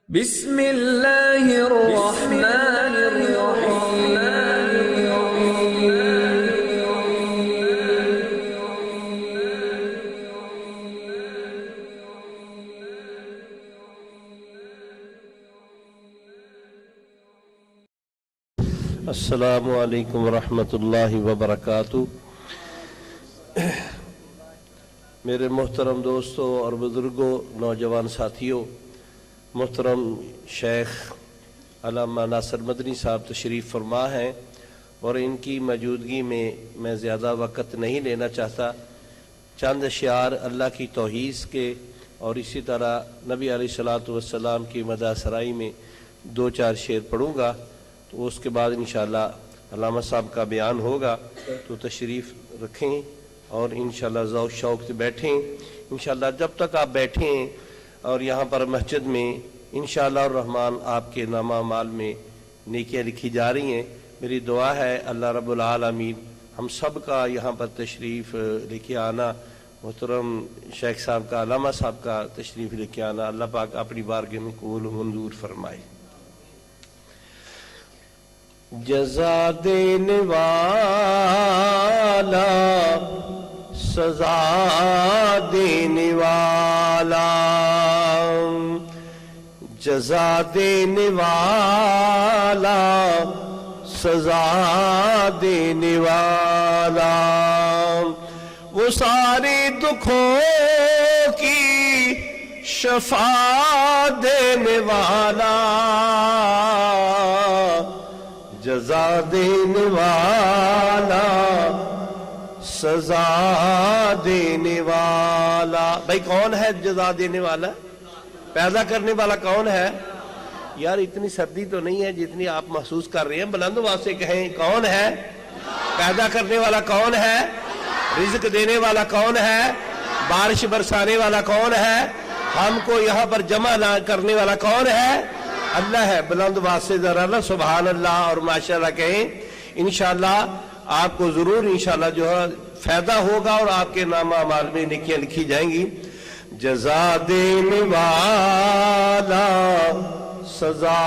بسم اللہ الرحمن الرحیم السلام علیکم ورحمۃ اللہ وبرکاتہ۔ میرے محترم دوستوں اور بزرگوں، نوجوان ساتھیوں، محترم شیخ علامہ ناصر مدنی صاحب تشریف فرما ہیں اور ان کی موجودگی میں میں زیادہ وقت نہیں لینا چاہتا۔ چند اشعار اللہ کی توحید کے اور اسی طرح نبی علیہ الصلوۃ والسلام کی مدح سرائی میں 2-4 شعر پڑھوں گا، تو اس کے بعد انشاءاللہ علامہ صاحب کا بیان ہوگا، تو تشریف رکھیں اور انشاءاللہ ذوق شوق سے بیٹھیں۔ انشاءاللہ جب تک آپ بیٹھیں اور یہاں پر مسجد میں انشاءاللہ الرحمن آپ کے نامہ اعمال میں نیکیاں لکھی جا رہی ہیں۔ میری دعا ہے اللہ رب العالمین ہم سب کا یہاں پر تشریف لے کے آنا، محترم شیخ صاحب کا، علامہ صاحب کا تشریف لے کے آنا، اللہ پاک اپنی بارگاہ میں قبول و منظور فرمائے۔ جزا دینے والا، سزا دینے والا، جزا دینے والا، سزا دینے والا، وہ سارے دکھوں کی شفا دینے والا، جزا دینے والا، سزا دینے والا۔ بھائی کون ہے جزا دینے والا؟ پیدا کرنے والا کون ہے؟ یار اتنی سردی تو نہیں ہے جتنی آپ محسوس کر رہے ہیں، بلند آواز سے کہیں کون ہے؟ پیدا کرنے والا کون ہے؟ رزق دینے والا کون ہے؟ بارش برسانے والا کون ہے؟ ہم کو یہاں پر جمع کرنے والا کون ہے؟ اللہ ہے۔ بلند آواز سے ذرا اللہ سبحان اللہ اور ماشاءاللہ کہیں، انشاءاللہ آپ کو ضرور انشاءاللہ جو ہے فائدہ ہوگا اور آپ کے نامہ اعمال میں نیکیاں لکھی جائیں گی۔ جزا دینے والا، سزا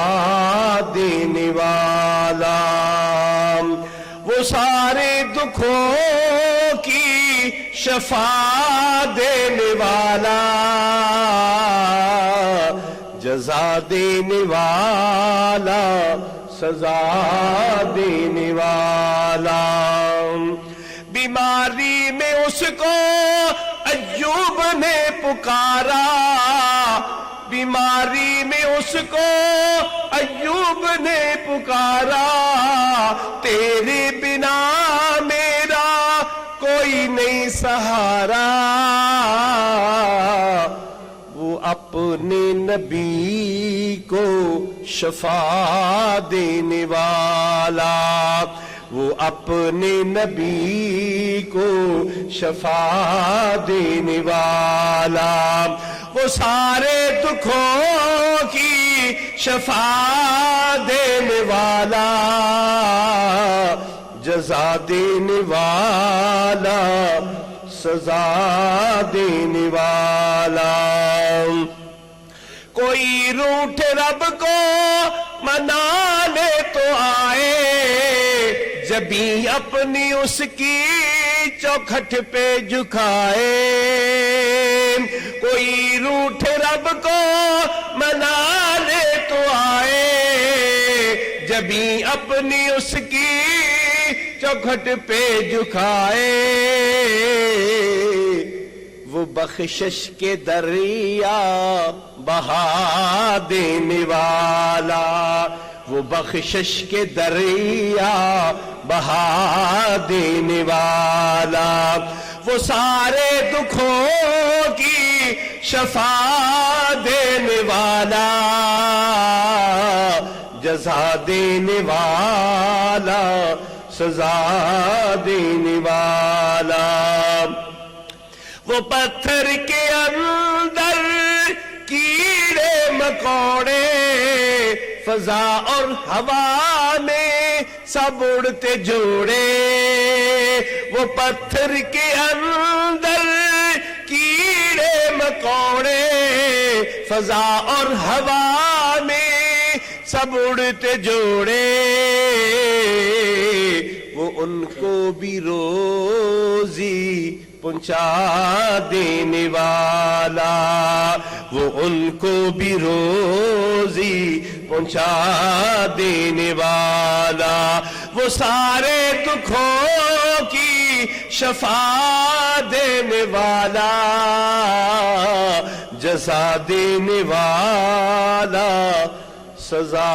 دینے والا، وہ سارے دکھوں کی شفا دینے والا، جزا دینے والا، سزا دینے والا۔ بیماری میں اس کو ایوب نے پکارا، بیماری میں اس کو ایوب نے پکارا، تیرے بنا میرا کوئی نہیں سہارا، وہ اپنے نبی کو شفا دینے والا، وہ اپنے نبی کو شفا دینے والا، وہ سارے دکھوں کی شفا دینے والا، جزا دینے والا، سزا دینے والا۔ کوئی روٹھ رب کو منانے تو آئے، جبھی اپنی اس کی چوکھٹ پہ جھکائے، کوئی روٹھ رب کو منانے تو آئے، جبھی اپنی اس کی چوکھٹ پہ جھکائے، وہ بخشش کے دریا بہا دینے والا، وہ بخشش کے دریا بہا دینے والا، وہ سارے دکھوں کی شفا دینے والا، جزا دینے والا، سزا دینے والا۔ وہ پتھر کے اندر کیڑے مکوڑے، فضا اور ہوا میں سب اڑتے جوڑے، وہ پتھر کے اندر کیڑے مکوڑے، فضا اور ہوا सब उड़ते जोड़े, वो उनको भी रोजी पहुंचा देने वाला, वो उनको भी रोजी पहुंचा देने वाला, वो सारे दुखों की शफा देने वाला, जज़ा देने वाला, सजा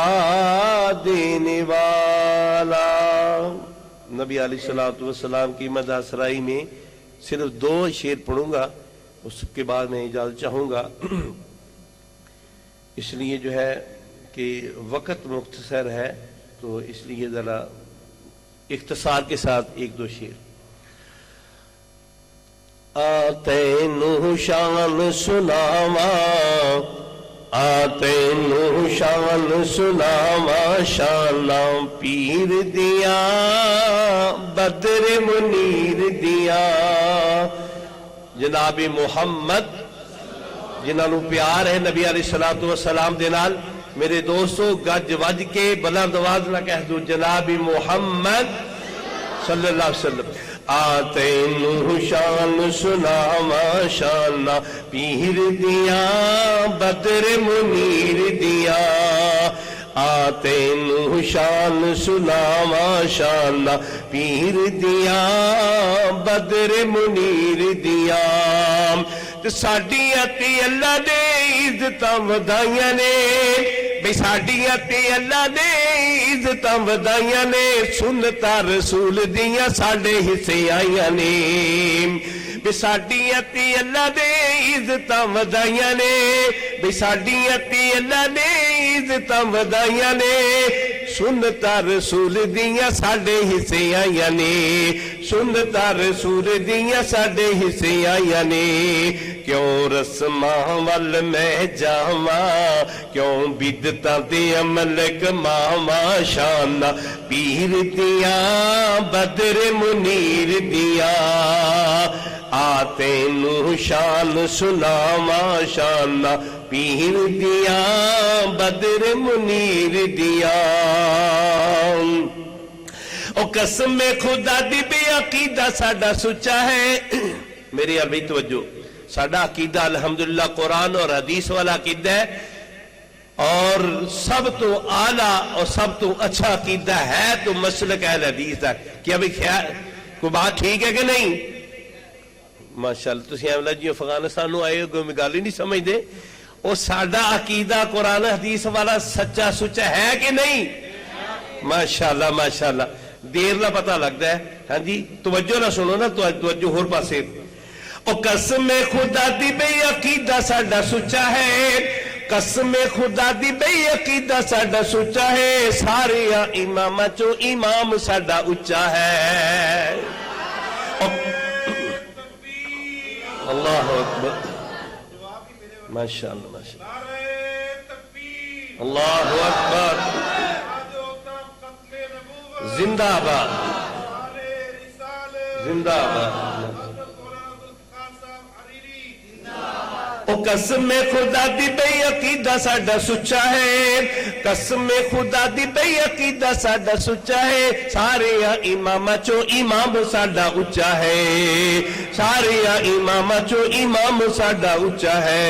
देने वाला। नबी अलैहिस्सलातु वस्सलाम की मदह सराई में सिर्फ 2 शेर पढ़ूंगा, उसके बाद मैं इजाज़त चाहूँगा, इसलिए जो है कि वक़्त मुख्तसर है, तो इसलिए ज़रा इख्तिसार के साथ 1-2 शेर। आतैनु शान सुनावा, आतैनु शान सुनावा, शाना पीर दिया, बदर मुनीर दिया। जनाब मुहम्मद जिन्होंने प्यार है नबी अलैहिस्सलातु वस्सलाम दे नाल, मेरे दोस्तों गज वज के बुलंद आवाज ना कह दो जनाब मुहम्मद सल्लल्लाहु अलैहि वसल्लम। आतैनु शान सुनावा, शाना पीर दिया, बदर मुनीर दिया। आतैनु शान सुनावा, शाना पीर दिया, बदर मुनीर दिया। साडियां ते अल्लाह दे इज्जतां वधाइयां ने, बई साडियां ते अल्लाह दे इज्जतां वधाइयां ने, सुन्नतां रसूल दियां साडे हिस्से आईयां ने। बई साडियां ते अल्लाह दे इज्जतां वधाइयां ने, बई साडियां ते अल्लाह दे इज्जतां वधाइयां ने, सुन्नतां रसूल दियां साडे हिस्से आईयां ने, सुन्नतां रसूल दियां साडे हिस्से आईयां ने। क्यों रस्मां वल मैं जावां, क्यों बिदतां ते अमल कमावां, शाना पीर दियां, बदर मुनीर दियां। आतैनु शान सुनावा, शाना पीर दियां, बदर मुनीर दियां। ओ कसम खुदा दी बेअकीदा साडा सुच्चा है। मेरी अरबी तवज्जो, साडा अकीदा अल्हम्दुलिल्लाह कुरान और हदीस वाला अकीदा है, और सब तो आला और सब तो अच्छा अकीदा है तो मसलक अहले हदीस दा। क्या भी ख्याल कोई बात ठीक है कि नहीं? माशाअल्लाह, तुसीं अमला जी अफगानिस्तान नूं आए हो, गल ही नहीं समझदे। और साडा अकीदा कुरान हदीस वाला सच्चा सुच्चा है कि नहीं? माशाअल्लाह माशाअल्लाह, देर ना पता लगता है। हाँ जी, तवज्जो ना सुनो ना, तवज्जो होर पासे। ओ कसम खुदा दी बेअकीदा साडा सुच्चा है, कसम खुदा दी बेअकीदा साडा सुच्चा है, सारे इमामां चों इमाम साडा उच्चा है। अल्लाहु अकबर, माशाअल्लाह माशाअल्लाह, अल्लाहु अकबर, जिंदाबाद जिंदाबाद। ओ कसम खुदा दी बेअकीदा साडा सुच्चा है, कसम खुदा दी बेअकीदा साडा सुच्चा है, सारे इमामां चों इमाम साडा उच्चा है, सारे इमामां चों इमाम साडा उच्चा है।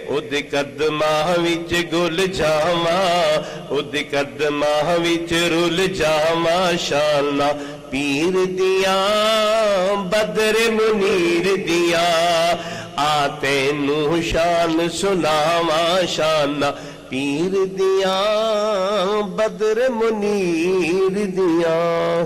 ओदे कदमां विच गुल जावां, ओदे कदमां विच रुल जावां, शाना पीर दियां, बदर मुनीर दियां। आतैनु शान सुनावां, शाना पीर दियां, बदर मुनीर दियां।